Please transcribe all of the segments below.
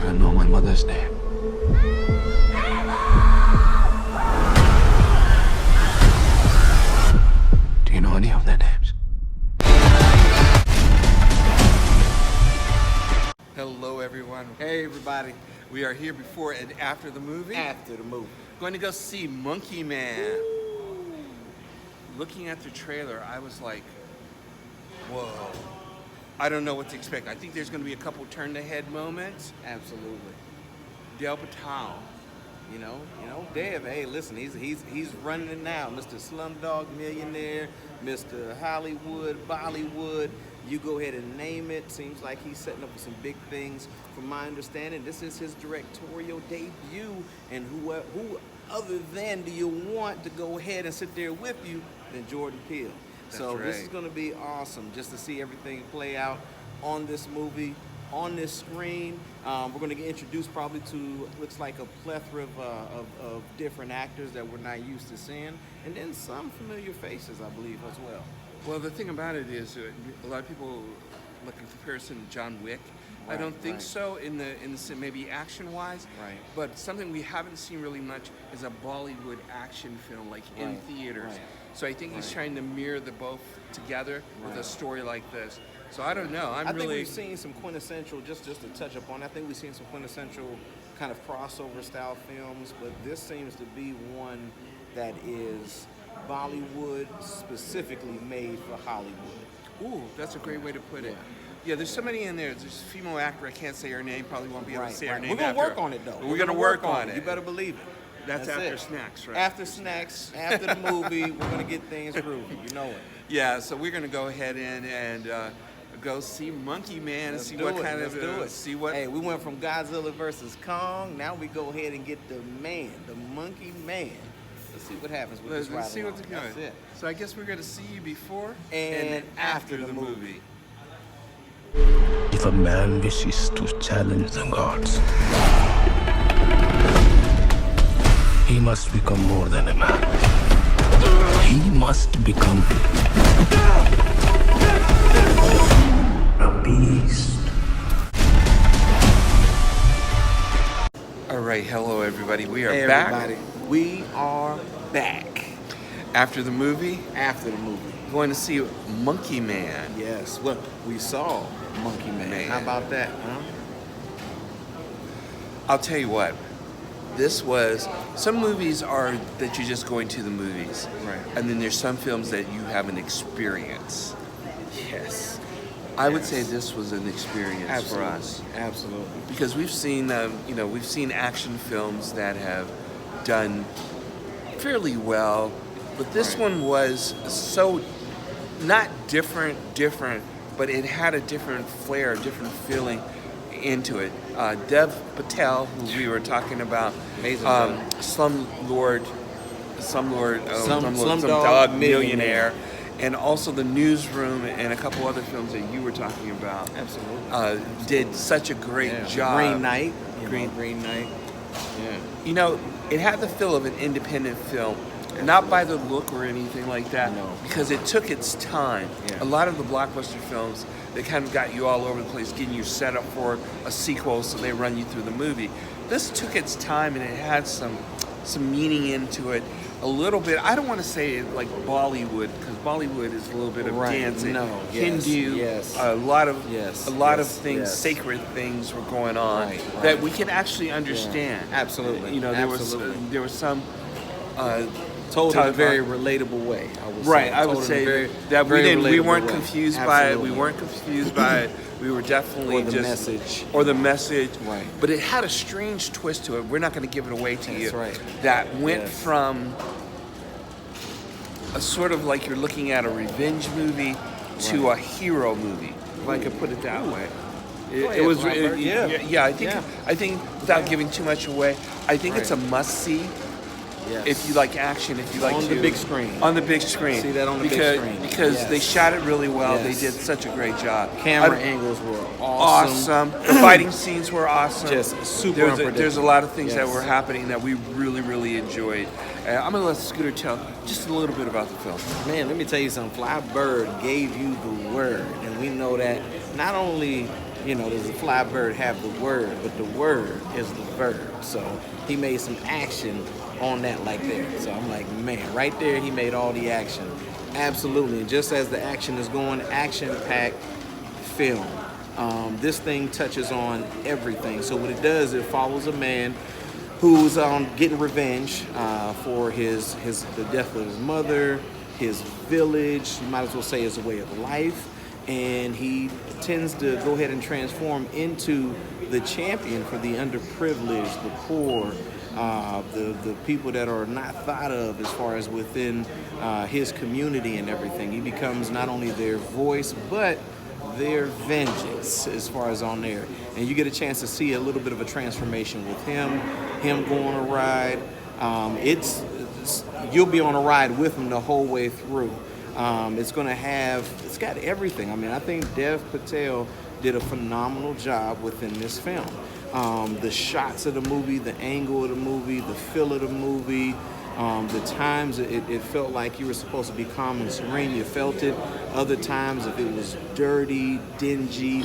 don't know my mother's name. Do you know any of their names? Hello, everyone. Hey, everybody. We are here before and after the movie. After the movie. Going to go see Monkey Man. Ooh. Looking at the trailer, I was like, whoa. I don't know what to expect. I think there's going to be a couple turn-the-head moments. Absolutely. Dev Patel. You know, Dev. Hey, listen, he's running it now. Mr. Slumdog Millionaire, Mr. Hollywood, Bollywood. You go ahead and name it. Seems like he's setting up for some big things. From my understanding, this is his directorial debut. And who other than do you want to go ahead and sit there with you than Jordan Peele? So right. This is going to be awesome just to see everything play out on this movie, on this screen. We're going to get introduced probably to, looks like a plethora of different actors that we're not used to seeing, and then some familiar faces, I believe, as well. Well, the thing about it is, a lot of people look in comparison to John Wick. I don't think so in the maybe action-wise. Right. But something we haven't seen really much is a Bollywood action film, like in theaters. Right. So I think he's trying to mirror the both together with a story like this. So I don't know. I think we've seen some quintessential, just to touch upon, I think we've seen some quintessential kind of crossover style films, but this seems to be one that is Bollywood specifically made for Hollywood. Ooh, that's a great way to put it. Yeah, there's somebody in there. There's a female actor. I can't say her name. Probably won't be able to say her name. We're going to work on it, though. We're going to work on it. You better believe it. That's after snacks, right? After snacks, after the movie, we're going to get things groovy. You know it. Yeah, so we're going to go ahead and go see Monkey Man and see what kind of see what. Hey, we went from Godzilla versus Kong. Now we go ahead and get the Monkey Man. Let's see what happens with this ride. Let's see what's going on. That's it. So I guess we're going to see you before and after the movie. If a man wishes to challenge the gods, he must become more than a man. He must become a beast. All right, hello everybody. We are back. We are back. After the movie? After the movie. Going to see Monkey Man. Yes, well, we saw Monkey Man. How about that, huh? I'll tell you what. This was, some movies are that you're just going to the movies. Right. And then there's some films that you have an experience. Yes. I would say this was an experience for us. Absolutely. Because we've seen, we've seen action films that have done fairly well, but this one was so not different, but it had a different flair, a different feeling into it. Dev Patel, who we were talking about, Slumdog Millionaire, and also The Newsroom and a couple other films that you were talking about. Absolutely. Did such a great job. Green Knight. Green Knight. Yeah. You know, it had the feel of an independent film. Not by the look or anything like that, because it took its time. Yeah. A lot of the blockbuster films, they kind of got you all over the place, getting you set up for a sequel, so they run you through the movie. This took its time, and it had some meaning into it. A little bit, I don't want to say it like Bollywood, because Bollywood is a little bit of dancing. Hindu, a lot of things, sacred things were going on that we can actually understand. Yeah. Absolutely. You know, there was some. Told in a very relatable way. I would say that we weren't confused by it. We weren't confused by it. We were definitely the message. Right. But it had a strange twist to it. We're not going to give it away to you. Right. That went from a sort of like you're looking at a revenge movie to a hero movie, if I could put it that way. It was, I think without giving too much away, I think it's a must-see. Yes. If you like action, if you like on the big screen. On the big screen. See that on the big screen. Because they shot it really well. They did such a great job. Camera angles were awesome. The fighting scenes were awesome. Just super unpredictable. There's a lot of things that were happening that we really, really enjoyed. I'm going to let Scooter tell just a little bit about the film. Man, let me tell you something. Fly Bird gave you the word. And we know that not only does the fly bird have the word, but the word is the verb. So he made some action on that like there. So I'm like, man, right there he made all the action. Absolutely. And just as the action is going, action-packed film. This thing touches on everything. So what it does, it follows a man who's getting revenge for the death of his mother, his village, you might as well say his way of life. And he tends to go ahead and transform into the champion for the underprivileged, the poor, the people that are not thought of as far as within his community and everything. He becomes not only their voice, but their vengeance as far as on there. And you get a chance to see a little bit of a transformation with him going a ride. You'll be on a ride with him the whole way through. It's got everything. I mean, I think Dev Patel did a phenomenal job within this film. The shots of the movie, the angle of the movie, the feel of the movie, the times it felt like you were supposed to be calm and serene, you felt it. Other times, if it was dirty, dingy,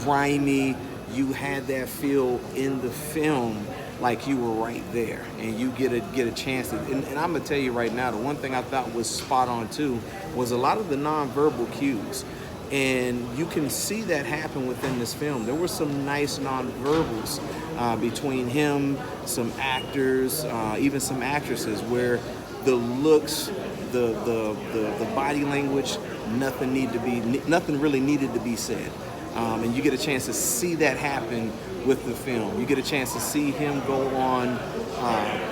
grimy, you had that feel in the film like you were right there, and you get a chance to. And I'm gonna tell you right now, the one thing I thought was spot on too was a lot of the nonverbal cues, and you can see that happen within this film. There were some nice nonverbals between him, some actors, even some actresses, where the looks, the body language, nothing really needed to be said. And you get a chance to see that happen with the film. You get a chance to see him go on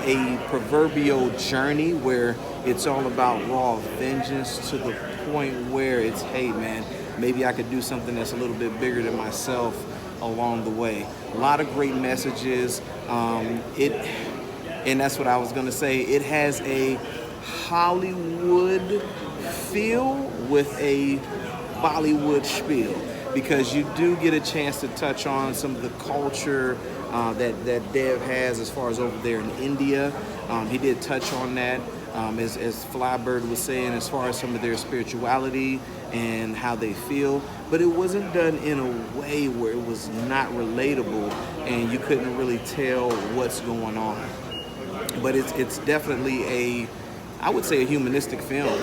a proverbial journey where it's all about raw vengeance, to the point where it's, hey man, maybe I could do something that's a little bit bigger than myself along the way. A lot of great messages. And that's what I was gonna say. It has a Hollywood feel with a Bollywood spiel, because you do get a chance to touch on some of the culture that Dev has as far as over there in India. He did touch on that, as Flybird was saying, as far as some of their spirituality and how they feel. But it wasn't done in a way where it was not relatable and you couldn't really tell what's going on. But it's definitely I would say a humanistic film,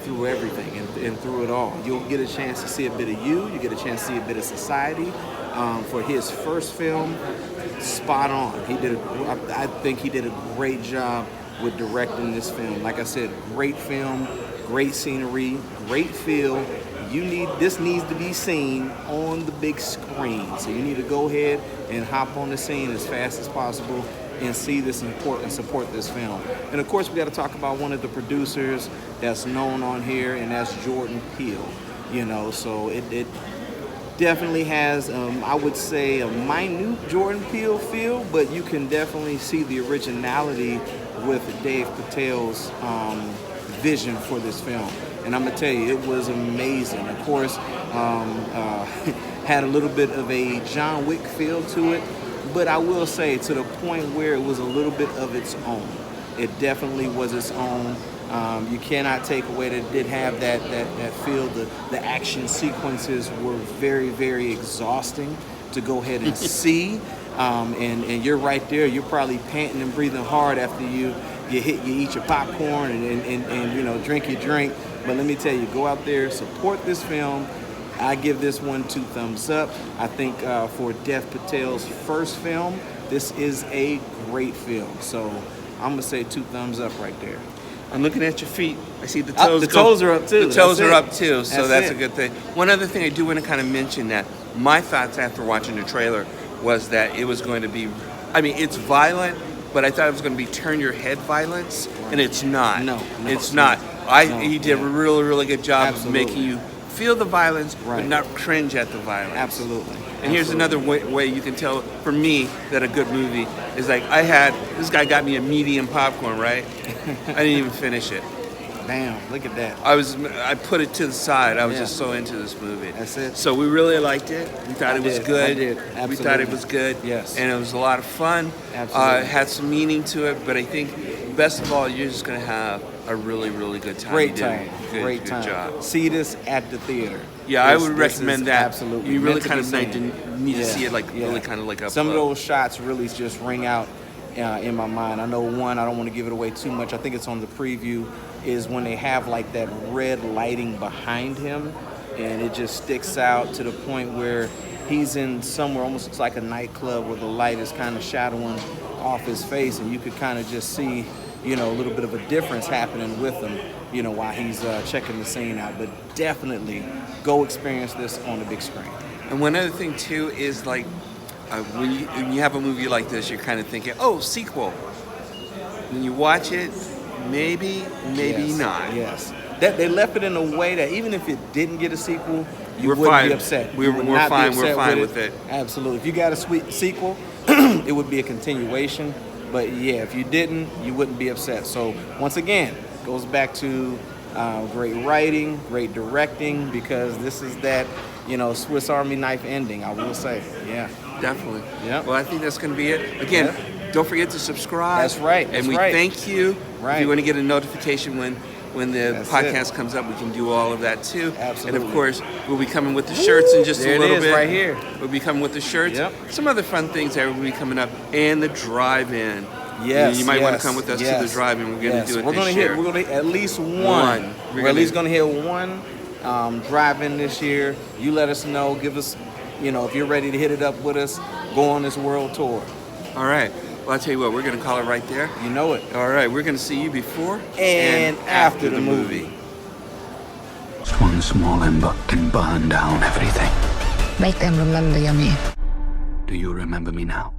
through everything and through it all. You'll get a chance to see a bit of you get a chance to see a bit of society. For his first film, spot on. I think he did a great job with directing this film. Like I said, great film, great scenery, great feel. This needs to be seen on the big screen. So you need to go ahead and hop on the scene as fast as possible and see this and support this film. And of course, we got to talk about one of the producers that's known on here, and that's Jordan Peele. So it definitely has, I would say, a minute Jordan Peele feel, but you can definitely see the originality with Dev Patel's vision for this film. And I'm gonna tell you, it was amazing. Of course, had a little bit of a John Wick feel to it, but I will say, to the point where it was a little bit of its own. It definitely was its own. You cannot take away that it did have that feel. The action sequences were very, very exhausting to go ahead and see. And you're right there. You're probably panting and breathing hard after you eat your popcorn and drink your drink. But let me tell you, go out there, support this film. I give this one 2 thumbs up. I think for Dev Patel's first film, this is a great film. So I'm gonna say 2 thumbs up right there. I'm looking at your feet. I see the toes. The toes are up too. The toes are up too, so that's a good thing. One other thing I do want to kind of mention, that my thoughts after watching the trailer was that it was going to be, it's violent, but I thought it was going to be turn your head violence, and it's not. No, it's not. He did a really, really good job of making you feel the violence, but not cringe at the violence. Absolutely. And here's another way you can tell, for me, that a good movie is like, this guy got me a medium popcorn, right? I didn't even finish it. Damn, look at that. I put it to the side. I was Yeah. just so into this movie. That's it. So we really liked it. We thought I it was did. good. I did. We Absolutely. thought it was good. Yes. And it was a lot of fun. Absolutely. It had some meaning to it, but I think best of all, you're just gonna have a really, really good time. Great You did time. a Great good time. job. See this at the theater. Yeah, I This- would this recommend is that. Absolutely. You really meant to kind be of seen. need to see it Yeah. really kind of like up. Some of close. those shots really just ring out in my mind. I know one, I don't want to give it away too much. I think it's on the preview, is when they have like that red lighting behind him and it just sticks out to the point where he's in somewhere almost looks like a nightclub where the light is kind of shadowing off his face and you could kind of just see, you know, a little bit of a difference happening with him, you know, while he's checking the scene out. But definitely go experience this on the big screen. And one other thing too is like when you have a movie like this, you're kind of thinking, oh, sequel. When you watch it, maybe Yes, not. Yes. That they left it in a way that even if it didn't get a sequel, you We're wouldn't fine. be upset. We're You would not be fine. We're upset fine with it. Absolutely. If you got a sweet sequel, it would be a continuation. But yeah, if you didn't, you wouldn't be upset. So once again, goes back to great writing, great directing, because this is that, you know, Swiss Army knife ending, I will say. Yeah. Definitely. Yep. Well, I think that's going to be it. Again, don't forget to subscribe. That's right, And that's we right. thank you. Right. If you want to get a notification when the That's podcast it. comes up, we can do all of that too. Absolutely. And of course, we'll be coming with the shirts in just There a it little is, bit. right here. We'll be coming with the shirts. Yep. Some other fun things that will be coming up, and the drive-in. Yes, You might want yes, to come with us to yes, the drive-in. We're going yes. to do it We're this gonna year. We're going to hit at least one. One. We're at least going to hit one drive-in this year. You let us know. Give us, you know, if you're ready to hit it up with us, go on this world tour. All right. Well, I'll tell you what, we're going to call it right there. You know it. All right. We're going to see you before And after the movie. Just one small ember can burn down everything. Make them remember your name. Do you remember me now?